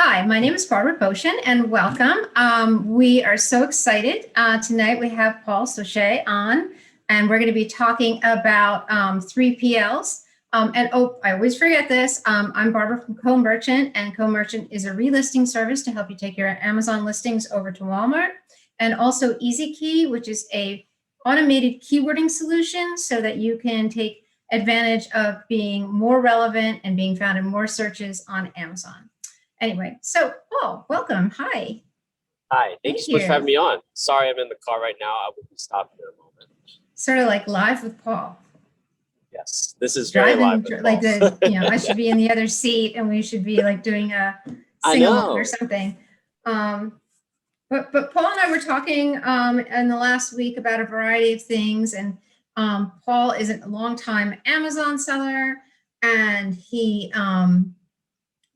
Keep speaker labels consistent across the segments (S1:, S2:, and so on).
S1: Hi, my name is Barbara Boshin, and welcome. We are so excited. Tonight we have Paul Saucier on, and we're going to be talking about 3PLs. I always forget this. I'm Barbara from Co-Merchant, and Co-Merchant is a relisting service to help you take your Amazon listings over to Walmart, and also Easy Key, which is a automated keywording solution so that you can take advantage of being more relevant and being found in more searches on Amazon. Anyway, so Paul, welcome. Hi.
S2: Hi, thank you so much for having me on. Sorry, I'm in the car right now. I will be stopping in a moment.
S1: Sort of like live with Paul.
S2: Yes, this is very live with
S1: like
S2: Paul.
S1: I should be in the other seat, and we should be like doing a sing-along or something. But Paul and I were talking in the last week about a variety of things, and Paul is a longtime Amazon seller, and he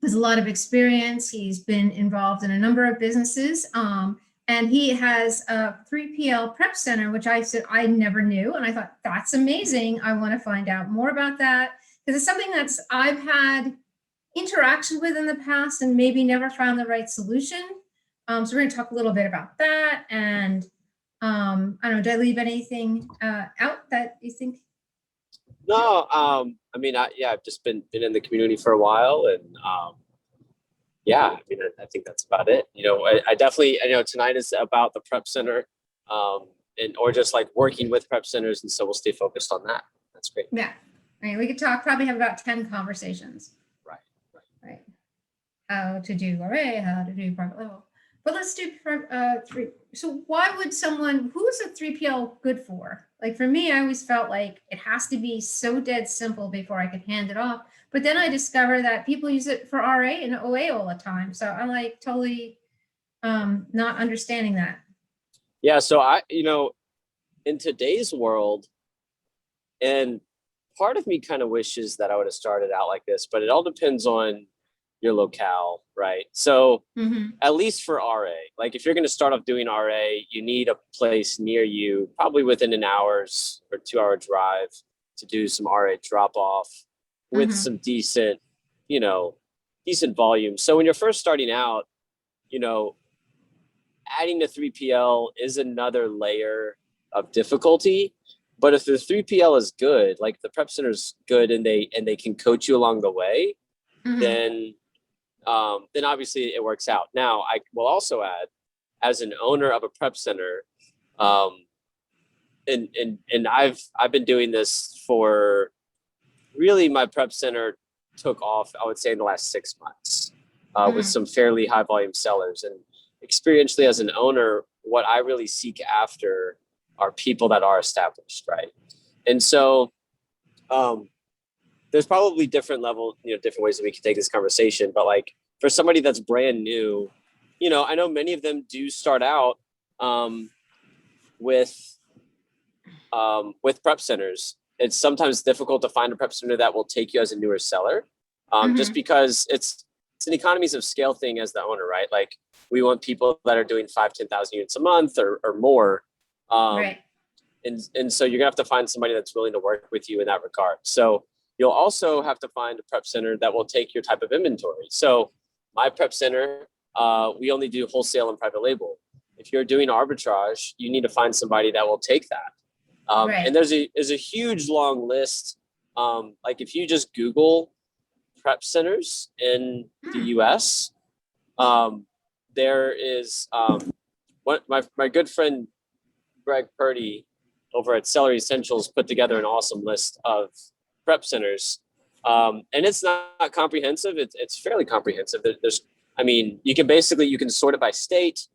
S1: has a lot of experience. He's been involved in a number of businesses, and he has a 3PL prep center, which I said I never knew, and I thought that's amazing. I want to find out more about that because it's something that's I've had interaction with in the past and maybe never found the right solution. So we're going to talk a little bit about that, and I don't know. Did I leave anything out that you think?
S2: No, I mean, I've just been in the community for a while, and I think that's about it. I definitely, tonight is about the prep center, or just like working with prep centers, and so we'll stay focused on that. That's great.
S1: Yeah, I mean, we could probably have about 10 conversations. Right. How to do RA, how to do private level. But let's do three. So why would who is a 3PL good for? Like for me, I always felt like it has to be so dead simple before I could hand it off. But then I discovered that people use it for RA and OA all the time. So I'm like totally not understanding that.
S2: Yeah. So in today's world, and part of me kind of wishes that I would have started out like this, but it all depends on your locale, right? So at least for RA, like if you're going to start off doing RA, you need a place near you, probably within an hour's or 2 hour drive to do some RA drop off with some decent volume. So when you're first starting out, adding the 3PL is another layer of difficulty. But if the 3PL is good, like the prep center is good and they can coach you along the way, then obviously it works out. Now, I will also add, as an owner of a prep center, and I've been doing this for really, my prep center took off, I would say, in the last 6 months with some fairly high volume sellers. And experientially, as an owner, what I really seek after are people that are established, right? And so there's probably different ways that we can take this conversation, but like for somebody that's brand new, I know many of them do start out with prep centers. It's sometimes difficult to find a prep center that will take you as a newer seller, just because it's an economies of scale thing as the owner, right? Like we want people that are doing 5,000-10,000 units a month or more.
S1: Right.
S2: And so you're gonna have to find somebody that's willing to work with you in that regard. So you'll also have to find a prep center that will take your type of inventory. So my prep center, we only do wholesale and private label. If you're doing arbitrage, you need to find somebody that will take that. And there's a huge long list. Like if you just Google prep centers in the US, there is my good friend Greg Purdy over at Celery Essentials put together an awesome list of prep centers. And it's not comprehensive. It's fairly comprehensive. You can sort it by state,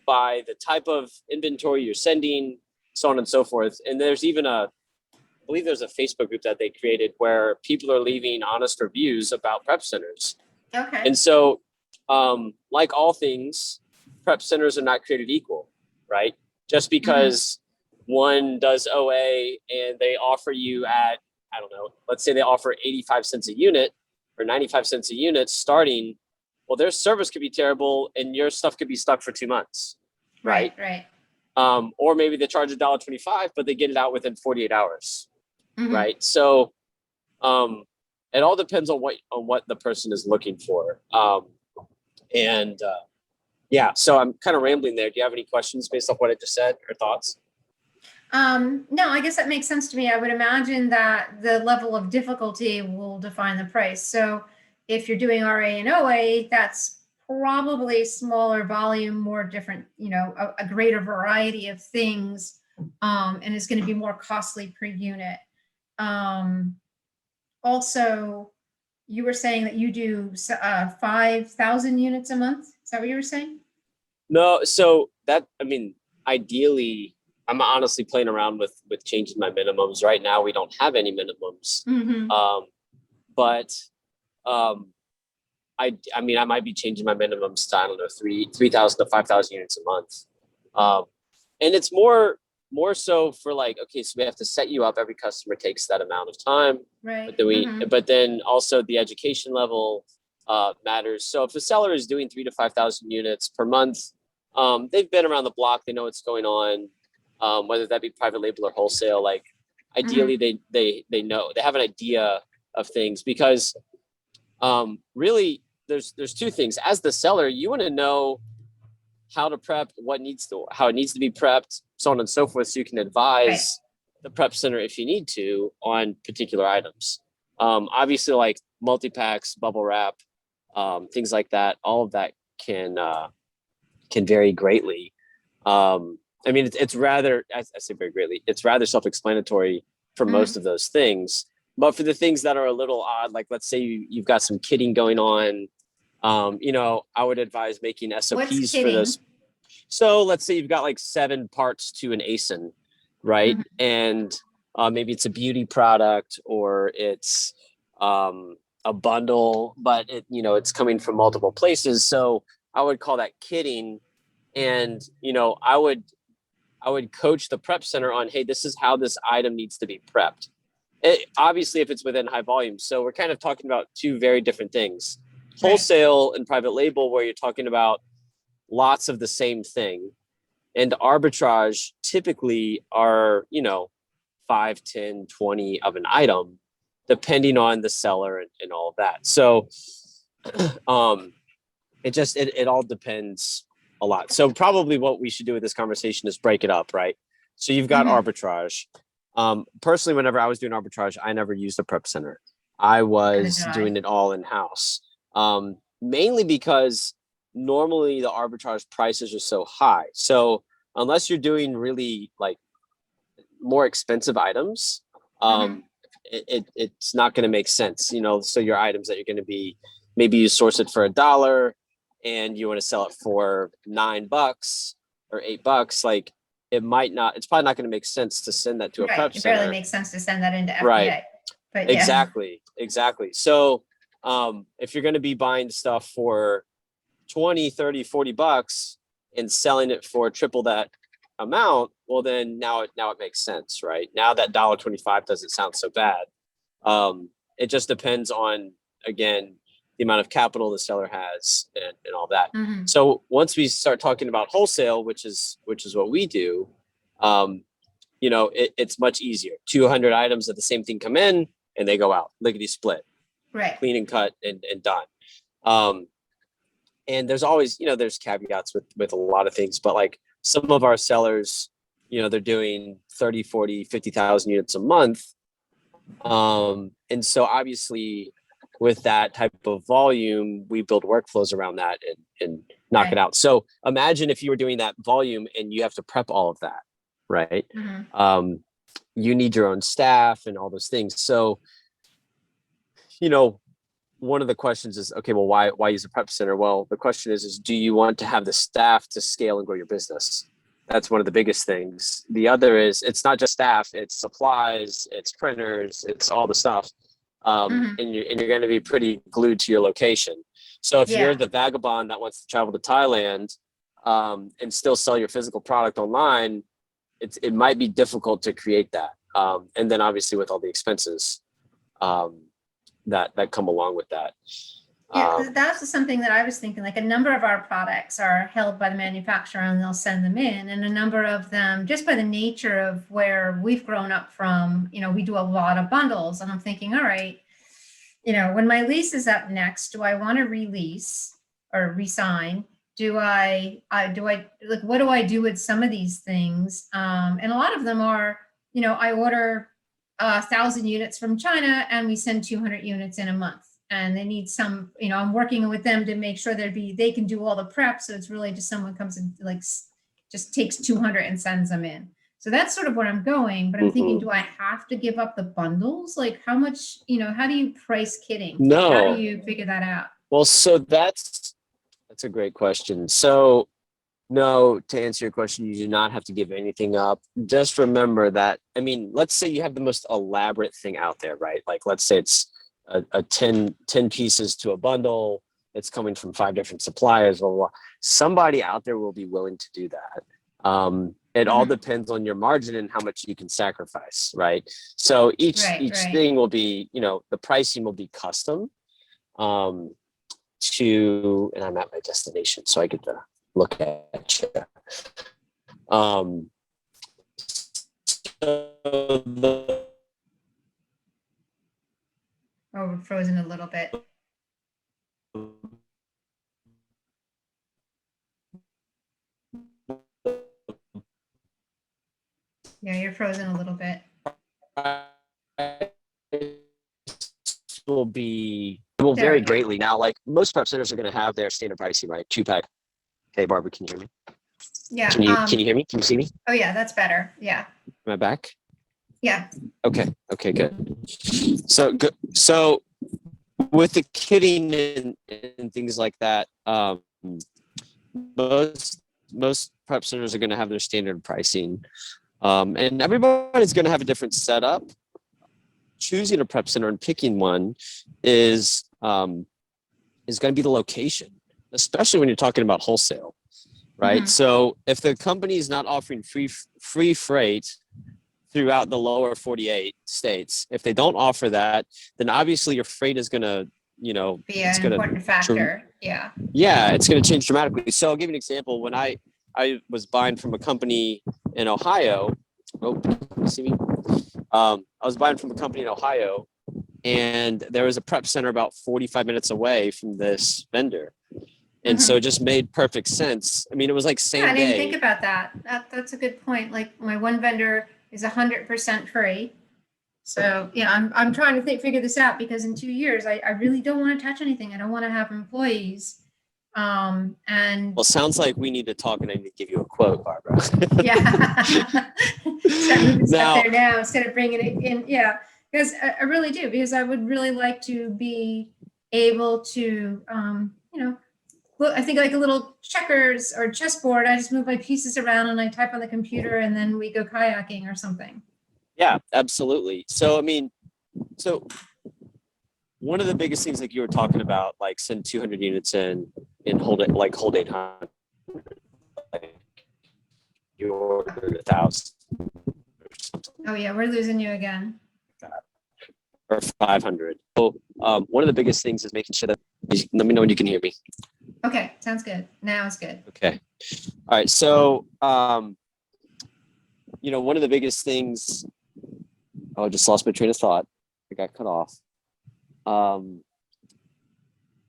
S2: by the type of inventory you're sending, so on and so forth. And there's even I believe there's a Facebook group that they created where people are leaving honest reviews about prep centers.
S1: Okay.
S2: And so, like all things, prep centers are not created equal, right? Just because one does OA and they offer you at, I don't know, let's say they offer 85 cents a unit or 95 cents a unit starting, well, their service could be terrible and your stuff could be stuck for 2 months. Right. Or maybe they charge $1.25, but they get it out within 48 hours. Right. So it all depends on what the person is looking for. And yeah, so I'm kind of rambling there. Do you have any questions based off what I just said or thoughts?
S1: No, I guess that makes sense to me. I would imagine that the level of difficulty will define the price. So if you're doing RA and OA, that's probably smaller volume, more different, a greater variety of things, and it's going to be more costly per unit. Also, you were saying that you do 5,000 units a month. Is that what you were saying?
S2: No, so that, I mean, ideally, I'm honestly playing around with changing my minimums. Right now, we don't have any minimums.
S1: Mm-hmm.
S2: But I mean, I might be changing my minimums to, I don't know, 3,000 to 5,000 units a month. And it's more so for like, okay, so we have to set you up. Every customer takes that amount of time.
S1: Right.
S2: But then also the education level matters. So if a seller is doing 3,000 to 5,000 units per month, they've been around the block. They know what's going on, whether that be private label or wholesale. Like ideally, they know, they have an idea of things, because really there's two things. As the seller, you want to know how to prep, how it needs to be prepped, so on and so forth, so you can advise the prep center if you need to on particular items. Obviously, like multi-packs, bubble wrap, things like that, all of that can vary greatly. I mean, it's rather, I say very greatly, it's rather self-explanatory for most of those things. But for the things that are a little odd, like let's say you've got some kitting going on, I would advise making SOPs for those. So let's say you've got like 7 parts to an ASIN, right? And maybe it's a beauty product, or it's a bundle, but it's coming from multiple places. So I would call that kitting. And, I would coach the prep center on, hey, this is how this item needs to be prepped. Obviously, if it's within high volume. So we're kind of talking about two very different things. Wholesale and private label, where you're talking about lots of the same thing, and arbitrage typically are 5, 10, 20 of an item, depending on the seller and all of that. So it all depends a lot. So probably what we should do with this conversation is break it up, right? So you've got arbitrage. Personally, whenever I was doing arbitrage, I never used a prep center. I was doing it all in-house, mainly because normally the arbitrage prices are so high. So unless you're doing really like more expensive items, it's not going to make sense. So your items that you're going to be, maybe you source it for $1 and you want to sell it for $9 or $8, like it's probably not going to make sense to send that to a prep center.
S1: It barely makes sense to send that into FBA.
S2: Right.
S1: But
S2: Exactly. So if you're going to be buying stuff for 20, 30, $40 and selling it for triple that amount, well, then now it makes sense, right? Now that $1.25 doesn't sound so bad. It just depends on, again, the amount of capital the seller has and all that. So once we start talking about wholesale, which is what we do, it's much easier. 200 items of the same thing come in and they go out, lickety split, clean and cut and done. And there's always, there's caveats with a lot of things, but like some of our sellers, they're doing 30, 40, 50,000 units a month. And so obviously with that type of volume, we build workflows around that and knock it out. So imagine if you were doing that volume and you have to prep all of that, right? You need your own staff and all those things. So, one of the questions is, okay, well, why use a prep center? Well, the question is do you want to have the staff to scale and grow your business? That's one of the biggest things. The other is, it's not just staff, it's supplies, it's printers, it's all the stuff. And you're going to be pretty glued to your location. So if you're the vagabond that wants to travel to Thailand and still sell your physical product online, it might be difficult to create that. And then obviously with all the expenses that come along with that.
S1: Yeah, that's something that I was thinking, like a number of our products are held by the manufacturer and they'll send them in. And a number of them, just by the nature of where we've grown up from, we do a lot of bundles. And I'm thinking, all right, when my lease is up next, do I want to release? or resign? Do I like, what do I do with some of these things? And a lot of them are, I order 1,000 units from China and we send 200 units in a month. And they need some, I'm working with them to make sure they can do all the prep. So it's really just someone comes and like just takes 200 and sends them in. So that's sort of where I'm going, but I'm thinking, do I have to give up the bundles? Like how much, how do you price kitting?
S2: No.
S1: How do you figure that out?
S2: Well, so that's a great question. So no, to answer your question, you do not have to give anything up. Just remember that, I mean, let's say you have the most elaborate thing out there, right? Like, let's say it's a 10 pieces to a bundle. It's coming from 5 different suppliers. Blah, blah, blah. Somebody out there will be willing to do that. It all depends on your margin and how much you can sacrifice, right? So each thing will be, the pricing will be custom to, and I'm at my destination, so I get to look at you. Oh,
S1: we're frozen a little bit. Yeah, you're frozen a little bit.
S2: Will vary greatly. Now, like most prep centers are going to have their standard pricing, right? 2-pack. Hey, Barbara, can you hear me?
S1: Yeah.
S2: Can you hear me? Can you see me?
S1: Oh yeah, that's better. Yeah.
S2: Am I back?
S1: Yeah.
S2: Okay, good. So good. So with the kitting and things like that, most prep centers are going to have their standard pricing, and everybody's going to have a different setup. Choosing a prep center and picking one is going to be the location, especially when you're talking about wholesale, right? So if the company is not offering free freight throughout the lower 48 states, if they don't offer that, then obviously your freight is going to,
S1: be an important factor. Yeah.
S2: Yeah, it's going to change dramatically. So I'll give you an example. When I was buying from a company in Ohio, you see me? I was buying from a company in Ohio, and there was a prep center about 45 minutes away from this vendor. And so it just made perfect sense. I mean, it was like same day.
S1: I didn't think about that. That's a good point. Like my one vendor is 100% free. So yeah, I'm trying to figure this out because in 2 years, I really don't want to touch anything. I don't want to have employees. And
S2: well, sounds like we need to talk, and I need to give you a quote, Barbara.
S1: Yeah. Start moving stuff there now instead of bringing it in. Yeah, because I really do, because I would really like to be able to, look, I think like a little checkers or chessboard. I just move my pieces around and I type on the computer and then we go kayaking or something.
S2: Yeah, absolutely. So, I mean, one of the biggest things like you were talking about, like send 200 units in hold 800. Like you ordered 1,000 or something.
S1: Oh yeah, we're losing you again.
S2: Or 500. So one of the biggest things is making sure that, let me know when you can hear me.
S1: Okay, sounds good. Now it's good.
S2: Okay. All right. So, one of the biggest things, I just lost my train of thought. I got cut off.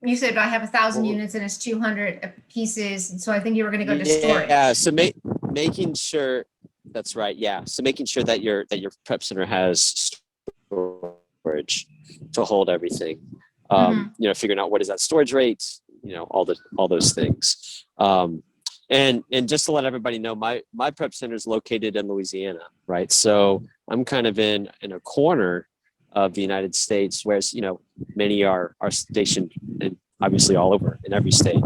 S1: You said I have 1,000 units and it's 200 pieces. And so I think you were going to go to storage.
S2: Yeah. So making sure that's right. Yeah. So making sure that your prep center has storage to hold everything. Figuring out what is that storage rate, all those things. And just to let everybody know, my prep center is located in Louisiana, right? So I'm kind of in a corner of the United States, whereas many are stationed in, obviously all over in every state.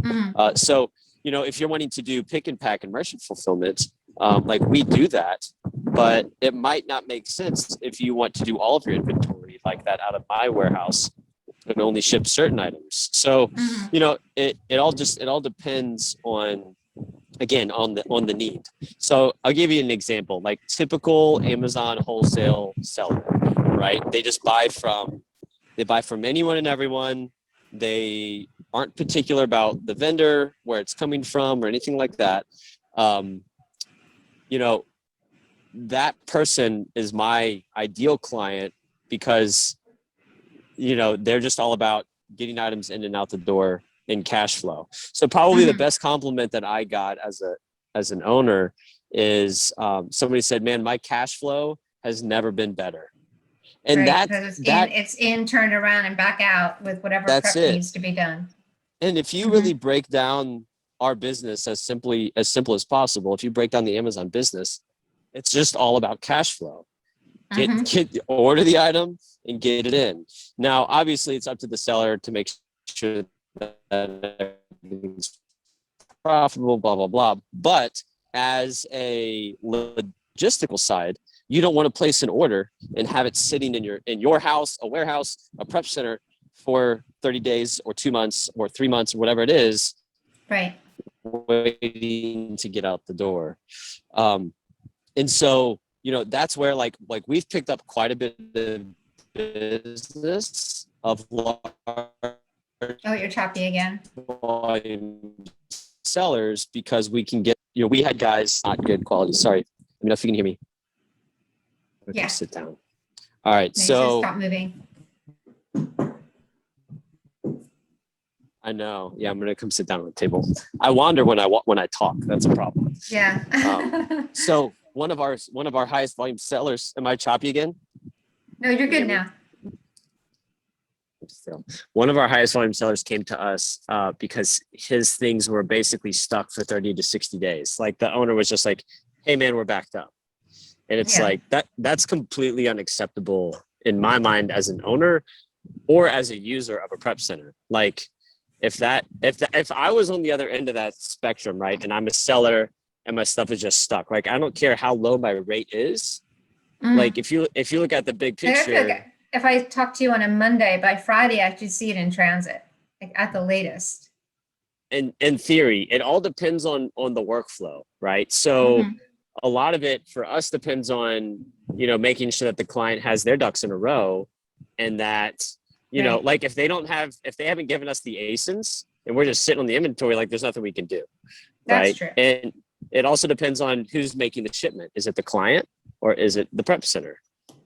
S2: So if you're wanting to do pick and pack and merchant fulfillment, like we do that, but it might not make sense if you want to do all of your inventory like that out of my warehouse and only ship certain items. So it all depends on, again, on the need. So I'll give you an example, like typical Amazon wholesale seller, right? They just buy from anyone and everyone. They aren't particular about the vendor, where it's coming from or anything like that. That person is my ideal client because, they're just all about getting items in and out the door in cash flow. So probably the
S1: Mhm.
S2: best compliment that I got as an owner is somebody said, man, my cash flow has never been better. And
S1: Right, because
S2: that
S1: it's in, turned around and back out with whatever
S2: that's
S1: prep
S2: it.
S1: needs to be done.
S2: And if you really
S1: Mhm.
S2: break down our business as simple as possible, if you break down the Amazon business, it's just all about cash flow.
S1: Mhm.
S2: Order the item and get it in. Now, obviously, it's up to the seller to make sure that everything's profitable, blah blah blah. But as a logistical side, you don't want to place an order and have it sitting in your house, a warehouse, a prep center for 30 days or 2 months or 3 months, whatever it is,
S1: Right.
S2: waiting to get out the door. And so, that's where like we've picked up quite a bit of business of large
S1: Oh, you're choppy again.
S2: volume sellers because we can get, we had guys, not good quality. Sorry. Let me know if you can hear me. Okay,
S1: Yeah.
S2: sit down. All right.
S1: No, you said
S2: So
S1: stop moving.
S2: I know. Yeah, I'm gonna come sit down at the table. I wander when I talk. That's a problem.
S1: Yeah.
S2: So one of our highest volume sellers. Am I choppy again?
S1: No, you're
S2: Can you hear
S1: good
S2: me?
S1: now.
S2: Still, one of our highest volume sellers came to us because his things were basically stuck for 30 to 60 days. Like the owner was just like, "Hey, man, we're backed up," and it's
S1: Yeah.
S2: like that's completely unacceptable in my mind as an owner or as a user of a prep center. Like if I was on the other end of that spectrum, right, and I'm a seller and my stuff is just stuck, like I don't care how low my rate is. Like
S1: Mm.
S2: if you look at the big
S1: Like, I feel
S2: picture,
S1: like if I talk to you on a Monday, by Friday I should see it in transit, like at the latest.
S2: in theory, it all depends on the workflow, right? So
S1: Mhm.
S2: a lot of it for us depends on making sure that the client has their ducks in a row, and that
S1: Right.
S2: like if they haven't given us the ASINs and we're just sitting on the inventory, like there's nothing we can do,
S1: That's
S2: right?
S1: true.
S2: And it also depends on who's making the shipment. Is it the client or is it the prep center,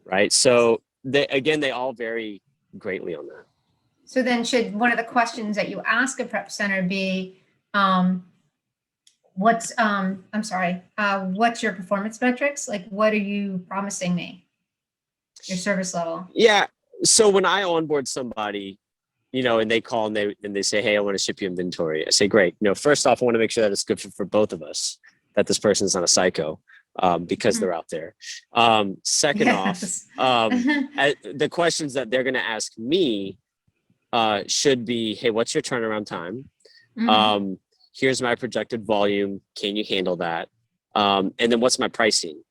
S2: right? So they all vary greatly on that.
S1: So then should one of the questions that you ask a prep center be, um, what's your performance metrics? Like, what are you promising me? Your service level.
S2: Yeah. So when I onboard somebody, and they call and they say, "Hey, I want to ship you inventory." I say, "Great." First off, I want to make sure that it's good for both of us, that this person is not a psycho, because they're out there. Second off,
S1: Yes.
S2: the questions that they're going to ask me should be, "Hey, what's your turnaround time?
S1: Mhm.
S2: Um, Here's my projected volume. Can you handle that? And then what's my pricing?"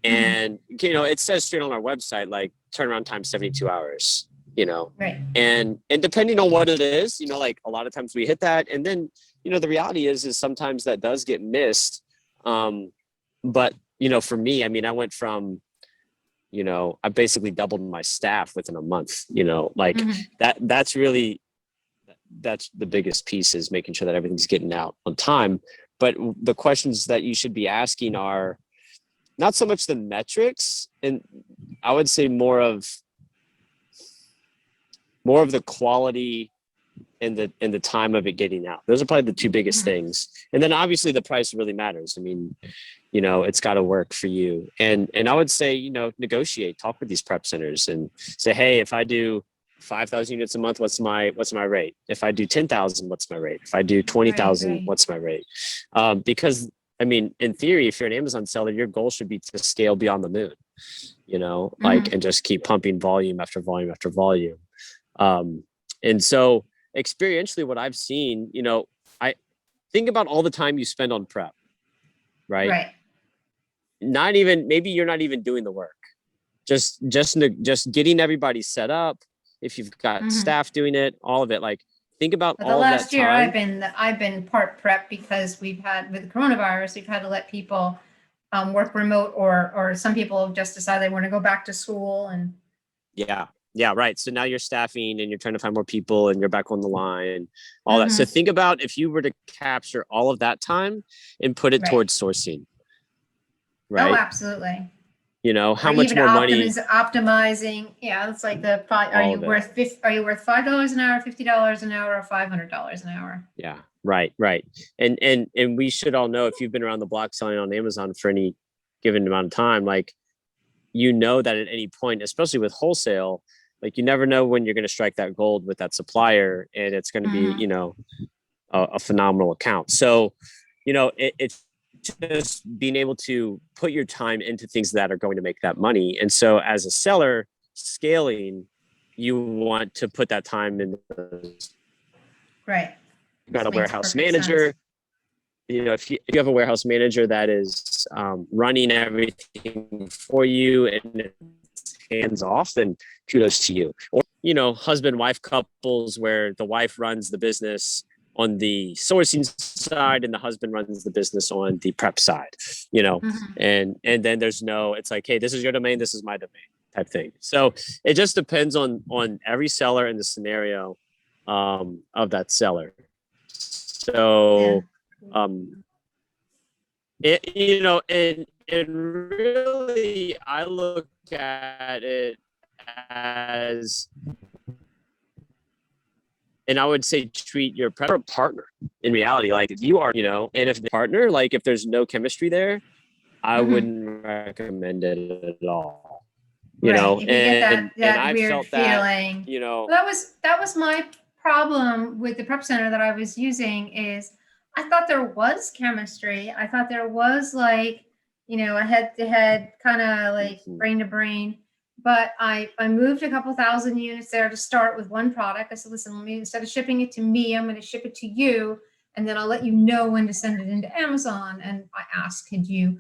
S1: Mhm.
S2: And it says straight on our website, like turnaround time 72 hours.
S1: Right.
S2: And depending on what it is, like a lot of times we hit that, and then the reality is sometimes that does get missed. But for me, I mean, I went from I basically doubled my staff within a month. Like
S1: Mhm.
S2: that's really that's the biggest piece, is making sure that everything's getting out on time. But the questions that you should be asking are not so much the metrics, and I would say more of the quality and the time of it getting out. Those are probably the two biggest
S1: Mhm.
S2: things. And then obviously the price really matters. I mean, it's got to work for you. And I would say, negotiate, talk with these prep centers and say, hey, if I do 5,000 units a month, what's my rate? If I do 10,000, what's my rate? If I do 20,000,
S1: Right.
S2: what's my rate? Because I mean, in theory, if you're an Amazon seller, your goal should be to scale beyond the moon, like,
S1: Mhm.
S2: and just keep pumping volume after volume after volume. And so experientially, what I've seen, I think about all the time you spend on prep, right?
S1: Right.
S2: Not even, maybe you're not even doing the work. Just getting everybody set up. If you've got
S1: Mhm.
S2: staff doing it, all of it, like think about
S1: But the
S2: all of that
S1: last year
S2: time.
S1: I've been part prep because we've had, with the coronavirus, we've had to let people work remote, or some people have just decided they want to go back to school. And
S2: Yeah. Yeah. Right. So now you're staffing and you're trying to find more people and you're back on the line, all that. So
S1: Mhm.
S2: think about if you were to capture all of that time and put it
S1: Right.
S2: towards sourcing,
S1: Oh,
S2: right?
S1: absolutely.
S2: how
S1: Or
S2: much
S1: even
S2: more money,
S1: optimizing. Yeah, it's like are
S2: all
S1: you
S2: of it.
S1: worth $5 an hour, $50 an hour, or $500 an hour?
S2: Yeah, right. And we should all know, if you've been around the block selling on Amazon for any given amount of time, like, that at any point, especially with wholesale, like, you never know when you're going to strike that gold with that supplier, and it's going to be, a phenomenal account. So, it's just being able to put your time into things that are going to make that money. And so as a seller scaling, you want to put that time in.
S1: Right.
S2: You've got a
S1: Makes
S2: warehouse
S1: perfect
S2: manager.
S1: sense.
S2: If you have a warehouse manager that is running everything for you and it's hands off, then kudos to you. Or, husband wife couples where the wife runs the business on the sourcing side and the husband runs the business on the prep side, and then it's like, hey, this is your domain, this is my domain, type thing. So it just depends on every seller and the scenario of that seller. So and really, I look at it as, and I would say, treat your partner in reality. Like, if you are, and if the partner, like, if there's no chemistry there, I wouldn't recommend it at all.
S1: If you get that
S2: I
S1: weird
S2: felt
S1: feeling,
S2: that,
S1: well, that was my problem with the prep center that I was using. Is I thought there was chemistry. I thought there was, like, a head to head kind of, like, brain to brain. But I moved a couple thousand units there to start with one product. I said, listen, instead of shipping it to me, I'm going to ship it to you, and then I'll let you know when to send it into Amazon. And I asked, could you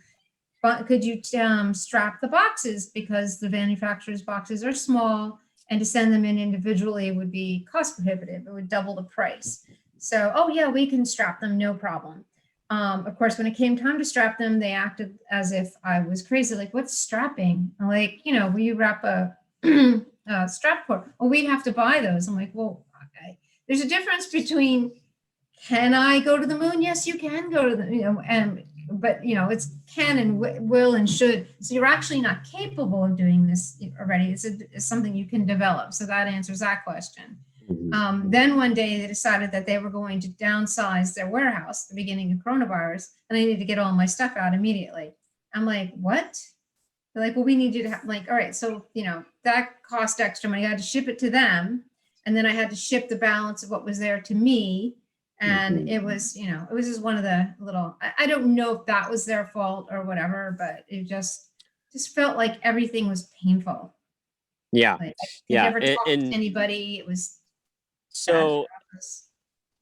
S1: strap the boxes, because the manufacturer's boxes are small, and to send them in individually would be cost prohibitive. It would double the price. So, oh yeah, we can strap them, no problem. Of course, when it came time to strap them, they acted as if I was crazy. Like, what's strapping? I'm like, will you wrap a strap cord? Well, we'd have to buy those. I'm like, well, okay. There's a difference between, can I go to the moon? Yes, you can go to the, but it's can and will and should. So you're actually not capable of doing this already. It's something you can develop. So that answers that question. Then one day they decided that they were going to downsize their warehouse at the beginning of coronavirus, and I needed to get all my stuff out immediately. I'm like, what? They're like, well, we need you to like, all right. So, that cost extra money. I had to ship it to them, and then I had to ship the balance of what was there to me. And it was, it was just one of the little, I don't know if that was their fault or whatever, but it just felt like everything was painful.
S2: Yeah.
S1: Like, I never talked to anybody. It was
S2: so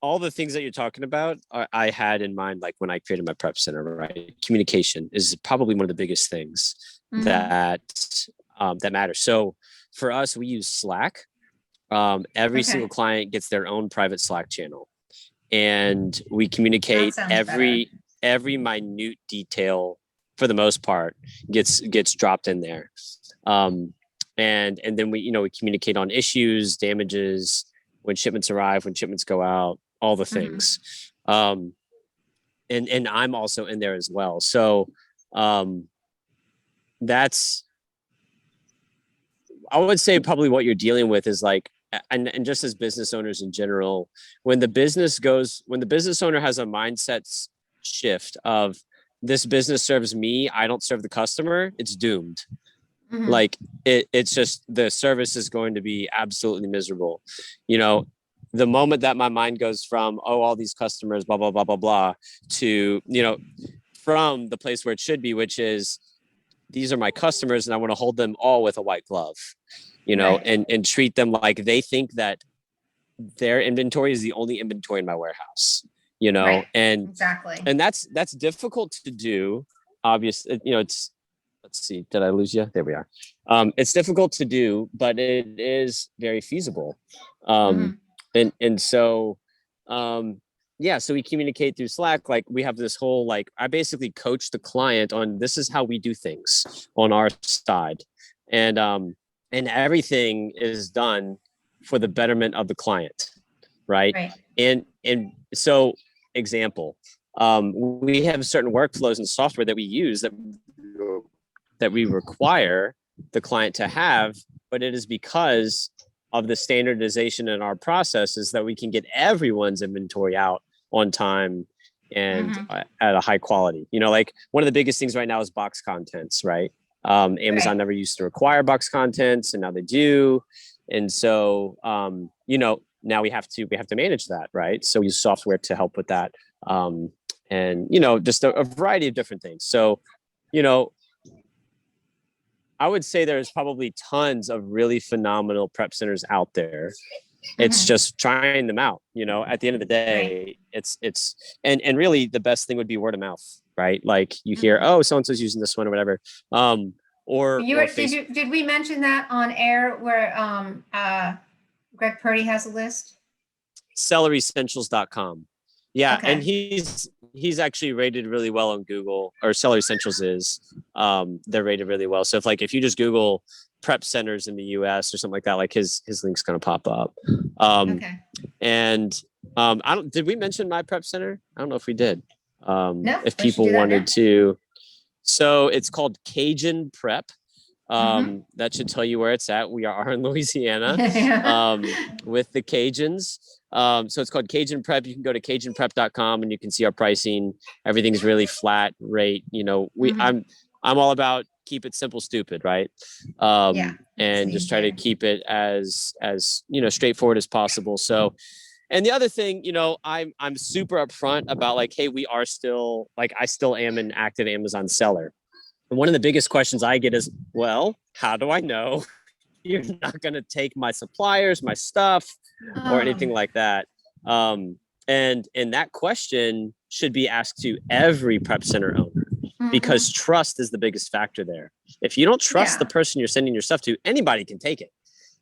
S2: all the things that you're talking about, I had in mind, like, when I created my prep center, right? Communication is probably one of the biggest things that matters. So for us, we use Slack. Every single client gets their own private Slack channel, and we communicate every minute detail, for the most part, gets dropped in there. And then we communicate on issues, damages, when shipments arrive, when shipments go out, all the things. And I'm also in there as well. So that's, I would say, probably what you're dealing with is, like, and just as business owners in general, when the business owner has a mindset shift of, this business serves me, I don't serve the customer, it's doomed. Like, it's just, the service is going to be absolutely miserable. The moment that my mind goes from, oh, all these customers, blah, blah, blah, blah, blah, to, from the place where it should be, which is, these are my customers, and I want to hold them all with a white glove, and treat them like they think that their inventory is the only inventory in my warehouse, and
S1: exactly.
S2: And that's difficult to do. Obviously, it's, let's see, did I lose you? There we are. It's difficult to do, but it is very feasible. And so, yeah, so we communicate through Slack. Like, we have this whole, like, I basically coach the client on, this is how we do things on our side. And everything is done for the betterment of the client. Right. And so, example, we have certain workflows and software that we use that that we require the client to have, but it is because of the standardization in our processes that we can get everyone's inventory out on time and at a high quality. You know, like one of the biggest things right now is box contents, right? Amazon never used to require box contents, and now they do. And so, you know, now we have to manage that, right? So we use software to help with that. And, you know, just a variety of different things. So, you know, I would say there's probably tons of really phenomenal prep centers out there. It's just trying them out, you know. At the end of the day, it's and really the best thing would be word of mouth, right? Like you hear, oh, so and so's using this one or whatever.
S1: Did we mention that on air where Greg Purdy has a list?
S2: CeleryEssentials.com. Yeah, and he's actually rated really well on Google, or Celery Essentials is. They're rated really well. So if you just Google prep centers in the US or something like that, like his link's gonna pop up. And did we mention my prep center? I don't know if we did.
S1: No,
S2: if people wanted to. So it's called Cajun Prep. That should tell you where it's at. We are in Louisiana with the Cajuns. So it's called Cajun Prep. You can go to cajunprep.com and you can see our pricing. Everything's really flat rate. You know, I'm all about keep it simple, stupid, right? And just try to keep it as you know, straightforward as possible. So, and the other thing, you know, I'm super upfront about like, hey, we are still like, I still am an active Amazon seller. And one of the biggest questions I get is, well, how do I know you're not going to take my suppliers, my stuff, or anything like that? And that question should be asked to every prep center owner, because trust is the biggest factor there. If you don't trust the person you're sending your stuff to, anybody can take it.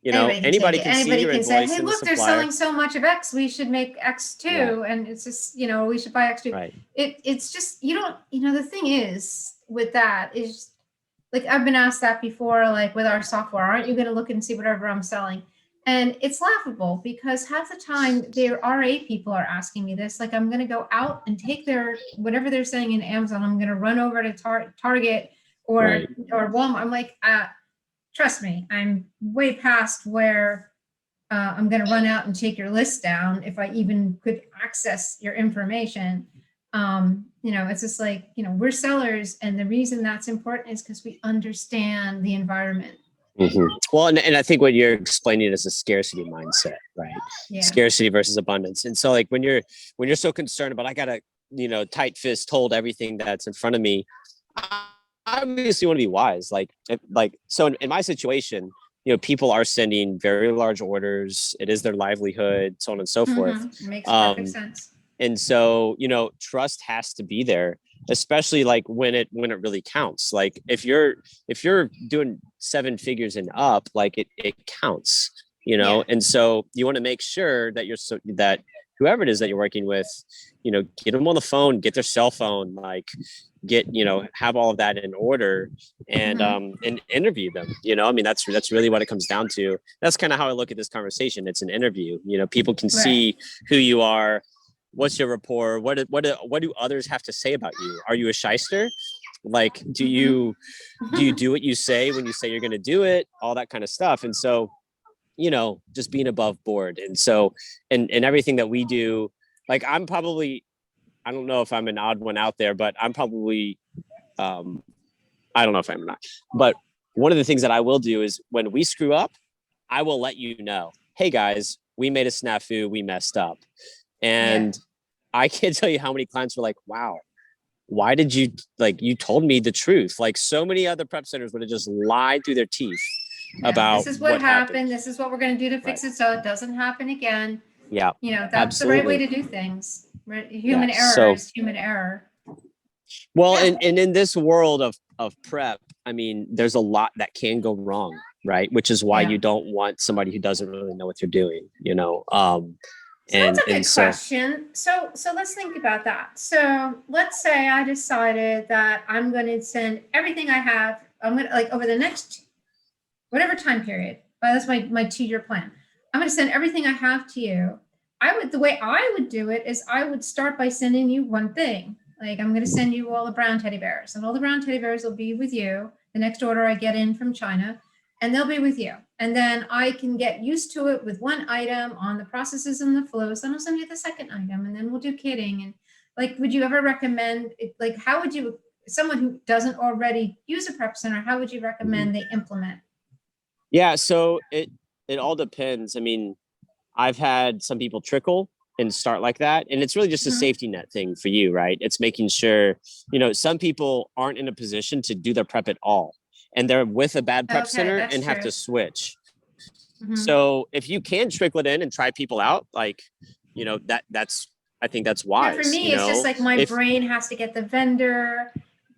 S2: You know, anybody can see your invoice.
S1: Say, hey, look, they're selling so much of X. We should make X too. And it's just, you know, we should buy X too. It's just, you don't, you know, the thing is with that is like, I've been asked that before, like with our software, aren't you going to look and see whatever I'm selling? And it's laughable because half the time their RA people are asking me this, like I'm going to go out and take their, whatever they're selling in Amazon, I'm going to run over to Target or Walmart. I'm like, trust me, I'm way past where I'm going to run out and take your list down if I even could access your information. You know, it's just like, you know, we're sellers, and the reason that's important is because we understand the environment.
S2: Well, and I think what you're explaining is a scarcity mindset, right? Scarcity versus abundance. And so like when you're so concerned about, I gotta, you know, tight fist hold everything that's in front of me, I obviously want to be wise. So in my situation, you know, people are sending very large orders. It is their livelihood, so on and so forth.
S1: It makes perfect sense.
S2: And so, you know, trust has to be there, especially like when it really counts. Like if you're doing 7 figures and up, like it counts, you know. And so you want to make sure that that whoever it is that you're working with, you know, get them on the phone, get their cell phone, like you know, have all of that in order, and interview them. You know, I mean, that's really what it comes down to. That's kind of how I look at this conversation. It's an interview. You know, people can see who you are. What's your rapport? What do others have to say about you? Are you a shyster? Like, do you do what you say when you say you're going to do it? All that kind of stuff. And so, you know, just being above board. And so, and everything that we do, like I'm probably, I don't know if I'm an odd one out there, but I'm probably, I don't know if I'm not. But one of the things that I will do is when we screw up, I will let you know, hey guys, we made a snafu, we messed up. And I can't tell you how many clients were like, wow, why did you, like, you told me the truth. Like so many other prep centers would have just lied through their teeth about
S1: this is what happened. This is what we're going to do to fix it so it doesn't happen again. You know, that's the right way to do things. Human error is human error.
S2: Well, and in this world of prep, I mean, there's a lot that can go wrong, right? Which is why you don't want somebody who doesn't really know what they're doing, you know.
S1: That's a good question. So let's think about that. So let's say I decided that I'm going to send everything I have. I'm going to, like, over the next whatever time period. That's my 2-year plan. I'm going to send everything I have to you. The way I would do it is I would start by sending you one thing. Like I'm going to send you all the brown teddy bears, and all the brown teddy bears will be with you. the next order I get in from China, and they'll be with you. And then I can get used to it with one item on the processes and the flows. Then I'll send you the second item, and then we'll do kitting. And like, would you ever recommend, like, how would you, someone who doesn't already use a prep center, how would you recommend they implement?
S2: Yeah, so it all depends. I mean, I've had some people trickle and start like that, and it's really just a safety net thing for you, right? It's making sure, some people aren't in a position to do their prep at all, and they're with a bad prep center and have to switch. So if you can trickle it in and try people out, like, that's I think that's wise.
S1: For me, it's just like my brain has to get the vendor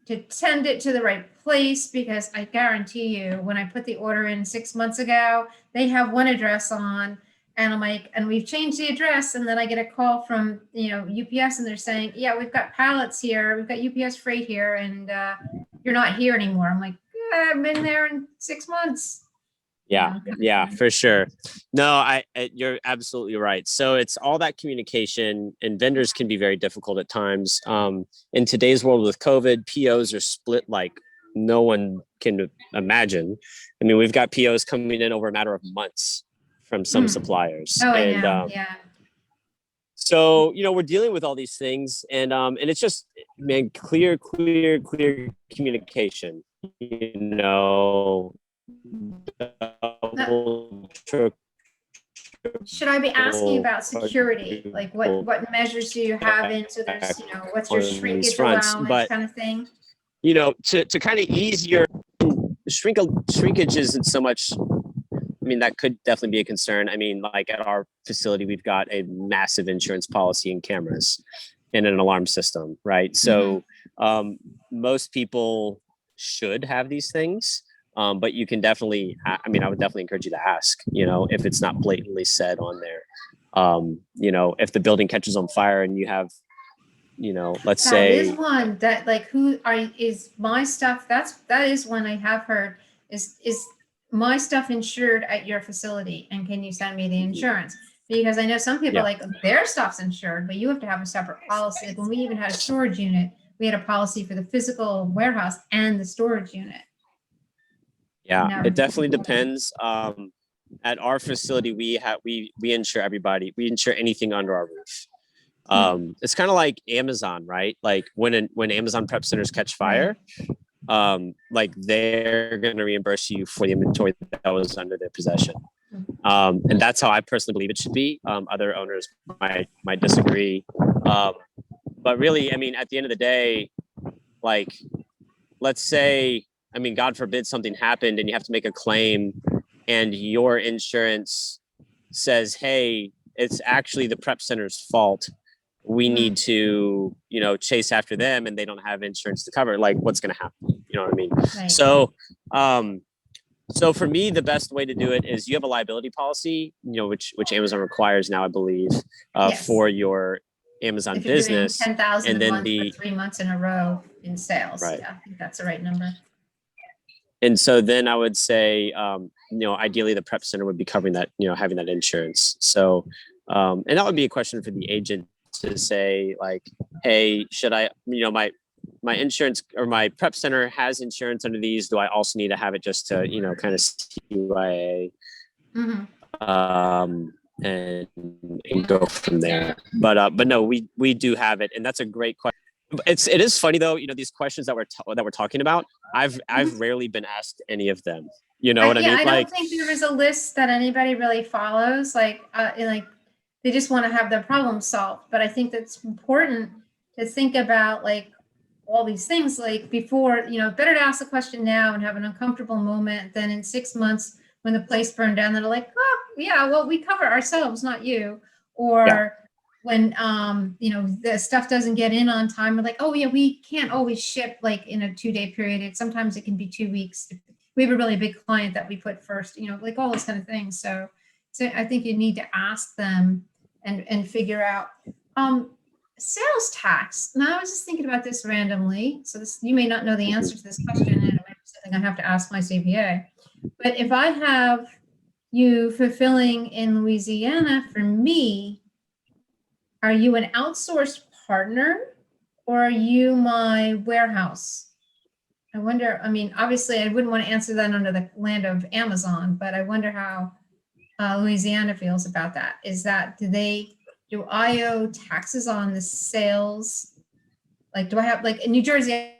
S1: to send it to the right place, because I guarantee you, when I put the order in 6 months ago, they have one address on, and I'm like, and we've changed the address, and then I get a call from UPS, and they're saying, yeah, we've got pallets here, we've got UPS freight here, and you're not here anymore. I'm like, I've been there in 6 months.
S2: Yeah, for sure. No, you're absolutely right. So it's all that communication, and vendors can be very difficult at times. In today's world with COVID, POs are split like no one can imagine. I mean, we've got POs coming in over a matter of months from some suppliers. So, we're dealing with all these things, and it's just, man, clear communication,
S1: Should I be asking about security? Like what measures do you have in? So there's, what's your shrinkage allowance kind of thing?
S2: To kind of ease your shrinkage isn't so much. I mean, that could definitely be a concern. I mean, like at our facility, we've got a massive insurance policy and cameras and an alarm system, right? So most people should have these things. But you can definitely, I would definitely encourage you to ask, if it's not blatantly said on there. If the building catches on fire and you have, let's say.
S1: That is one that, like, is my stuff, that is one I have heard, is my stuff insured at your facility, and can you send me the insurance? Because I know some people like their stuff's insured, but you have to have a separate policy. Like when we even had a storage unit, we had a policy for the physical warehouse and the storage unit.
S2: Yeah, it definitely depends. At our facility, we insure everybody. We insure anything under our roof. It's kind of like Amazon, right? Like when Amazon prep centers catch fire, like they're going to reimburse you for the inventory that was under their possession. And that's how I personally believe it should be. Other owners might disagree. But really, I mean, at the end of the day, like, let's say, I mean, God forbid something happened and you have to make a claim and your insurance says, hey, it's actually the prep center's fault. We need to, chase after them, and they don't have insurance to cover. Like, what's going to happen? You know what I mean? Right. So for me, the best way to do it is you have a liability policy, which Amazon requires now, I believe, for your Amazon business.
S1: 10,000 and then for 3 months in a row in sales. Right. Yeah, I think that's the right number.
S2: And so then I would say, ideally the prep center would be covering that, having that insurance. So, and that would be a question for the agent to say, like, hey, should I, my insurance or my prep center has insurance under these. Do I also need to have it just to, kind of CYA and go from there? But no, we do have it, and that's a great question. It is funny though, these questions that we're talking about, I've rarely been asked any of them. You know what I mean?
S1: I don't think there is a list that anybody really follows. Like they just want to have their problem solved. But I think that's important to think about, like, all these things, like, before, better to ask the question now and have an uncomfortable moment than in 6 months when the place burned down. They're like, oh yeah, well, we cover ourselves, not you. Or when the stuff doesn't get in on time, we're like, oh yeah, we can't always ship like in a 2-day period. Sometimes it can be 2 weeks. We have a really big client that we put first, like all those kind of things. So I think you need to ask them and figure out sales tax. Now I was just thinking about this randomly. So you may not know the answer to this question, and it might be something I have to ask my CPA. But if I have you fulfilling in Louisiana for me, are you an outsourced partner, or are you my warehouse? I wonder, I mean, obviously I wouldn't want to answer that under the land of Amazon, but I wonder how Louisiana feels about that. Is that, do I owe taxes on the sales? Like, do I have, like in New Jersey, I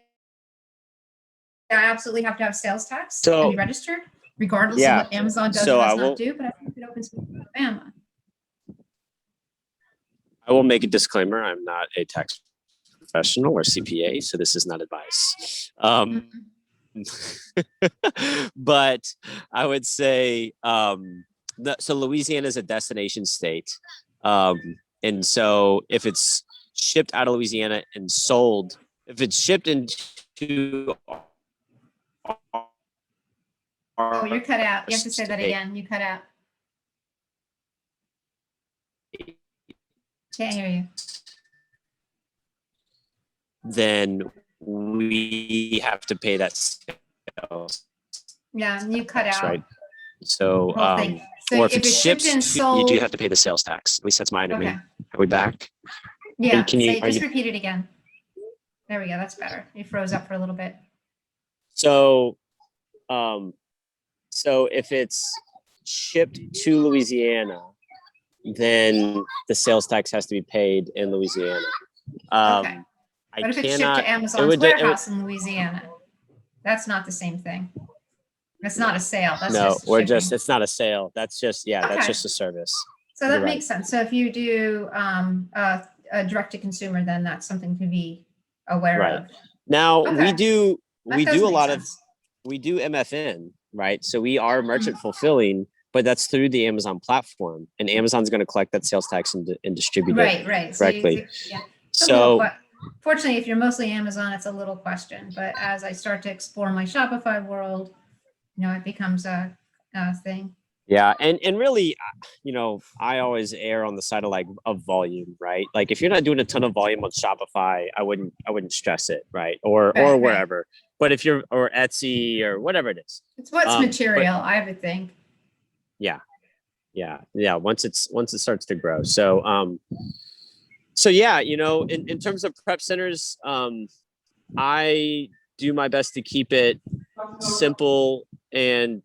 S1: absolutely have to have sales tax and be registered, regardless of
S2: yeah,
S1: what Amazon does
S2: so
S1: or
S2: I
S1: does
S2: will,
S1: not do, but I think it opens to Alabama.
S2: I will make a disclaimer. I'm not a tax professional or CPA, so this is not advice. But I would say, so Louisiana is a destination state. And so if it's shipped out of Louisiana and sold, if it's shipped into
S1: Oh, you're
S2: our
S1: cut out. You have to say that
S2: state,
S1: again. You cut out. Can't hear you.
S2: then we have to pay that sales
S1: Yeah, you cut
S2: tax,
S1: out.
S2: right? So,
S1: Whole thing. So
S2: or if
S1: if
S2: it's
S1: it's
S2: shipped,
S1: shipped and
S2: you
S1: sold,
S2: do have to pay the sales tax. At least that's my understanding.
S1: okay.
S2: Are we back?
S1: Yeah,
S2: Can you,
S1: say,
S2: are
S1: just
S2: you?
S1: repeat it again. There we go. That's better. You froze up for a little bit.
S2: So, so if it's shipped to Louisiana, then the sales tax has to be paid in Louisiana.
S1: Okay.
S2: I
S1: But if it's shipped
S2: cannot.
S1: to Amazon's warehouse in Louisiana, that's not the same thing. That's not a sale. That's
S2: No,
S1: just
S2: we're
S1: shipping.
S2: just. It's not a sale. That's just. Yeah, that's
S1: Okay.
S2: just a service.
S1: So that
S2: You're
S1: makes sense. So if you do a direct to consumer, then that's something to be aware
S2: Right.
S1: of.
S2: Now
S1: Okay.
S2: we
S1: does
S2: do a
S1: make
S2: lot
S1: sense.
S2: of we do MFN, right? So we are merchant fulfilling, but that's through the Amazon platform, and Amazon's going to collect that sales tax and distribute it
S1: Right.
S2: correctly.
S1: Yeah.
S2: So
S1: Fortunately, if you're mostly Amazon, it's a little question. But as I start to explore my Shopify world, it becomes a thing.
S2: yeah, and really, I always err on the side of of volume, right? Like if you're not doing a ton of volume on Shopify, I wouldn't stress it, right? Or
S1: Right.
S2: wherever. But if you're or Etsy or whatever it is,
S1: It's what's material,
S2: but,
S1: I would think.
S2: yeah. Once it starts to grow, so yeah, in terms of prep centers, I do my best to keep it simple and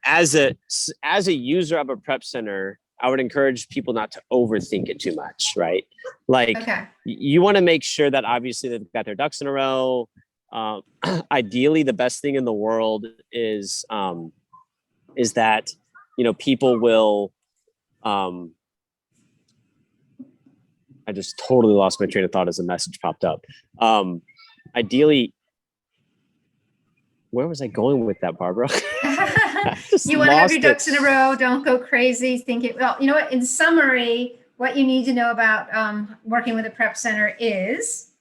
S2: as a user of a prep center, I would encourage people not to overthink it too much, right? Like
S1: Okay.
S2: you want to make sure that obviously they've got their ducks in a row. Ideally, the best thing in the world is that people will I just totally lost my train of thought as a message popped up. Ideally, where was I going with that, Barbara?
S1: You want to have your ducks in a row. Don't go crazy. Think it. Well, you know what? In summary, what you need to know about working with a prep center is,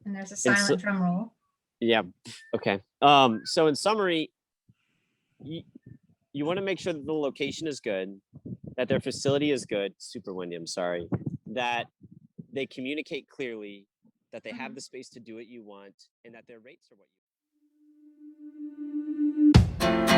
S1: and there's a silent drum roll.
S2: Yeah. Okay. So in summary, you want to make sure that the location is good, that their facility is good. Super windy. I'm sorry. That they communicate clearly, that they have the space to do what you want, and that their rates are what you want.